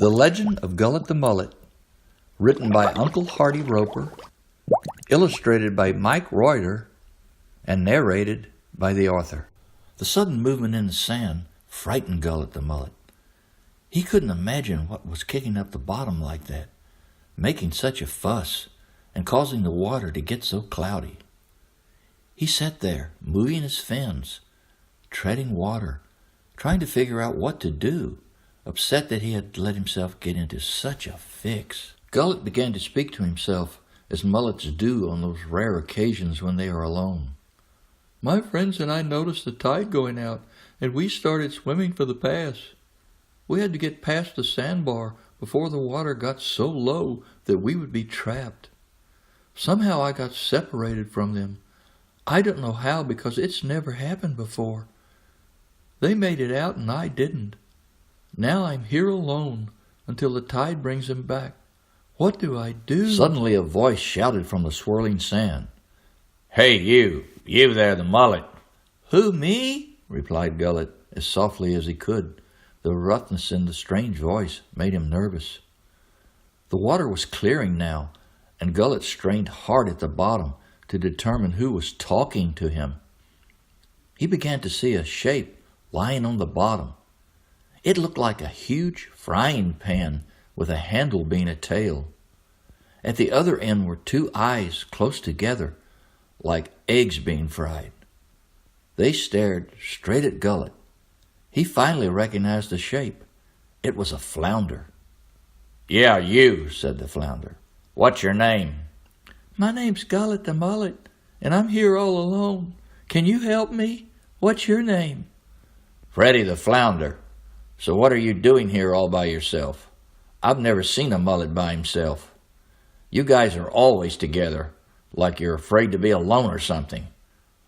The Legend of Gullet the Mullet, written by Uncle Hardy Roper, illustrated by Mike Reuter, and narrated by the author. The sudden movement in the sand frightened Gullet the Mullet. He couldn't imagine what was kicking up the bottom like that, making such a fuss and causing the water to get so cloudy. He sat there, moving his fins, treading water, trying to figure out what to do, upset that he had let himself get into such a fix. Gullet began to speak to himself, as mullets do on those rare occasions when they are alone. My friends and I noticed the tide going out, and we started swimming for the pass. We had to get past the sandbar before the water got so low that we would be trapped. Somehow I got separated from them. I don't know how, because it's never happened before. They made it out and I didn't. Now I'm here alone until the tide brings them back. What do I do? Suddenly a voice shouted from the swirling sand. Hey, you there, the mullet. Who, me? Replied Gullet as softly as he could. The roughness in the strange voice made him nervous. The water was clearing now, and Gullet strained hard at the bottom to determine who was talking to him. He began to see a shape lying on the bottom. It looked like a huge frying pan with a handle being a tail. At the other end were two eyes close together, like eggs being fried. They stared straight at Gullet. He finally recognized the shape. It was a flounder. Yeah, you, said the flounder. What's your name? My name's Gullet the Mullet, and I'm here all alone. Can you help me? What's your name? Freddie the Flounder. So what are you doing here all by yourself? I've never seen a mullet by himself. You guys are always together, like you're afraid to be alone or something.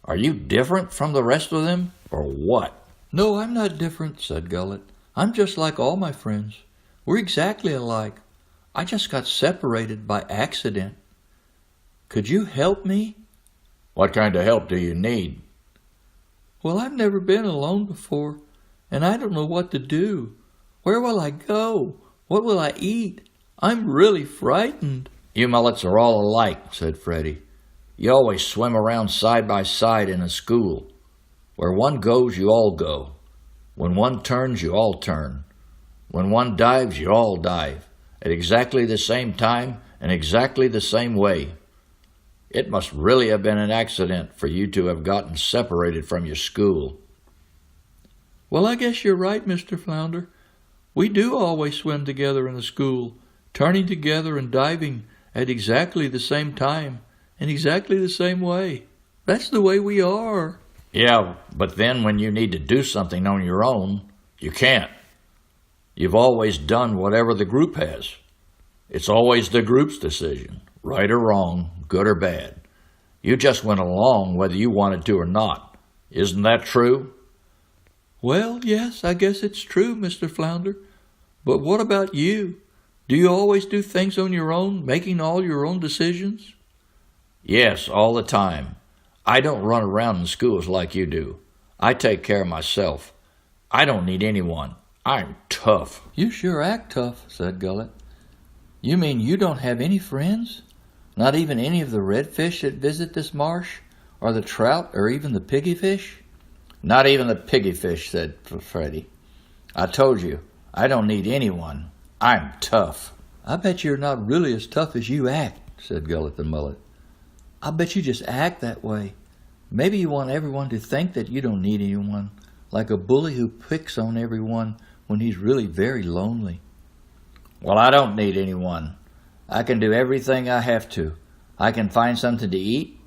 Are you different from the rest of them, or what? No, I'm not different, said Gullet. I'm just like all my friends. We're exactly alike. I just got separated by accident. Could you help me? What kind of help do you need? Well, I've never been alone before, and I don't know what to do. Where will I go? What will I eat? I'm really frightened. You mullets are all alike, said Freddie. You always swim around side by side in a school. Where one goes, you all go. When one turns, you all turn. When one dives, you all dive, at exactly the same time and exactly the same way. It must really have been an accident for you to have gotten separated from your school. Well, I guess you're right, Mr. Flounder. We do always swim together in the school, turning together and diving at exactly the same time and exactly the same way. That's the way we are. Yeah, but then when you need to do something on your own, you can't. You've always done whatever the group has. It's always the group's decision, right or wrong, good or bad. You just went along whether you wanted to or not. Isn't that true? Well, yes, I guess it's true, Mr. Flounder. But what about you? Do you always do things on your own, making all your own decisions? Yes, all the time. I don't run around in schools like you do. I take care of myself. I don't need anyone. I'm tough. You sure act tough, said Gullet. You mean you don't have any friends? Not even any of the redfish that visit this marsh, or the trout, or even the piggyfish? Not even the piggyfish, said Freddie. I told you, I don't need anyone. I'm tough. I bet you're not really as tough as you act, said Gullet the Mullet. I bet you just act that way. Maybe you want everyone to think that you don't need anyone, like a bully who picks on everyone when he's really very lonely. Well, I don't need anyone. I can do everything I have to. I can find something to eat.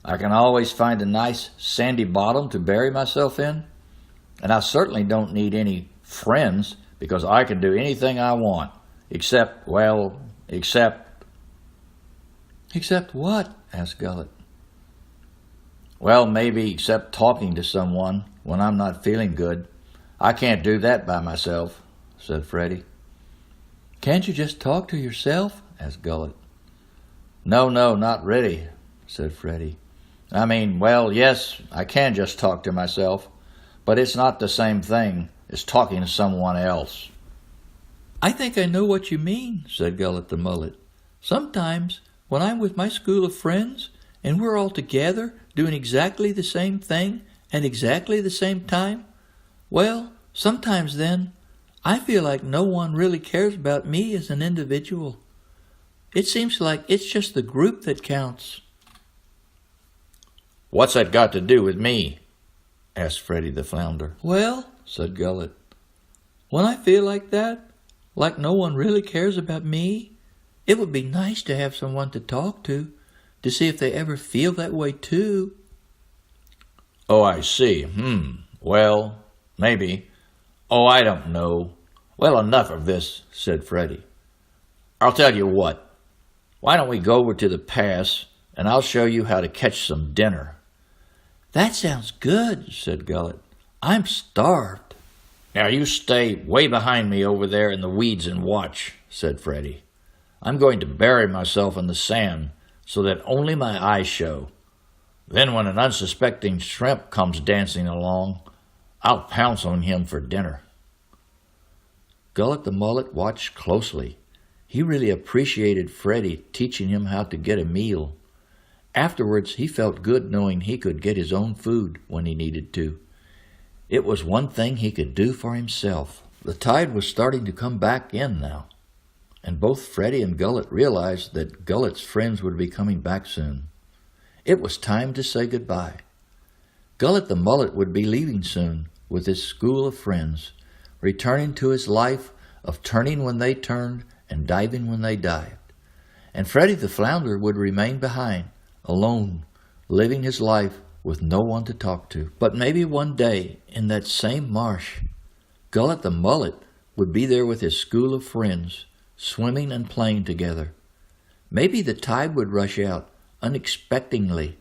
I can always find a nice sandy bottom to bury myself in. And I certainly don't need any friends, because I can do anything I want, except... Except what? Asked Gullet. Well, maybe except talking to someone when I'm not feeling good. I can't do that by myself, said Freddie. Can't you just talk to yourself? Asked Gullet. No, not really, said Freddie. I mean, well, yes, I can just talk to myself, but it's not the same thing as talking to someone else. "I think I know what you mean," said Gullet the Mullet. "Sometimes, when I'm with my school of friends, and we're all together doing exactly the same thing at exactly the same time, well, sometimes then, I feel like no one really cares about me as an individual. It seems like it's just the group that counts." "What's that got to do with me?" asked Freddie the Flounder. "Well," said Gullet, "when I feel like that, like no one really cares about me, it would be nice to have someone to talk to see if they ever feel that way too." "Oh, I see. Well, maybe. Oh, I don't know. Well, enough of this," said Freddie. "I'll tell you what. Why don't we go over to the pass, and I'll show you how to catch some dinner." "That sounds good," said Gullet. "I'm starved." "Now you stay way behind me over there in the weeds and watch," said Freddie. "I'm going to bury myself in the sand so that only my eyes show. Then when an unsuspecting shrimp comes dancing along, I'll pounce on him for dinner." Gullet the Mullet watched closely. He really appreciated Freddie teaching him how to get a meal. Afterwards, he felt good knowing he could get his own food when he needed to. It was one thing he could do for himself. The tide was starting to come back in now, and both Freddie and Gullet realized that Gullet's friends would be coming back soon. It was time to say goodbye. Gullet the Mullet would be leaving soon with his school of friends, returning to his life of turning when they turned and diving when they dived. And Freddie the Flounder would remain behind, alone, living his life with no one to talk to. But maybe one day, in that same marsh, Gullet the Mullet would be there with his school of friends, swimming and playing together. Maybe the tide would rush out unexpectedly,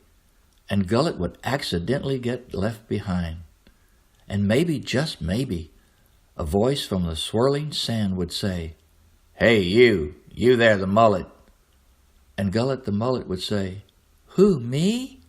and Gullet would accidentally get left behind. And maybe, just maybe, a voice from the swirling sand would say, "Hey, you there, the mullet." And Gullet the Mullet would say, "Who, me?"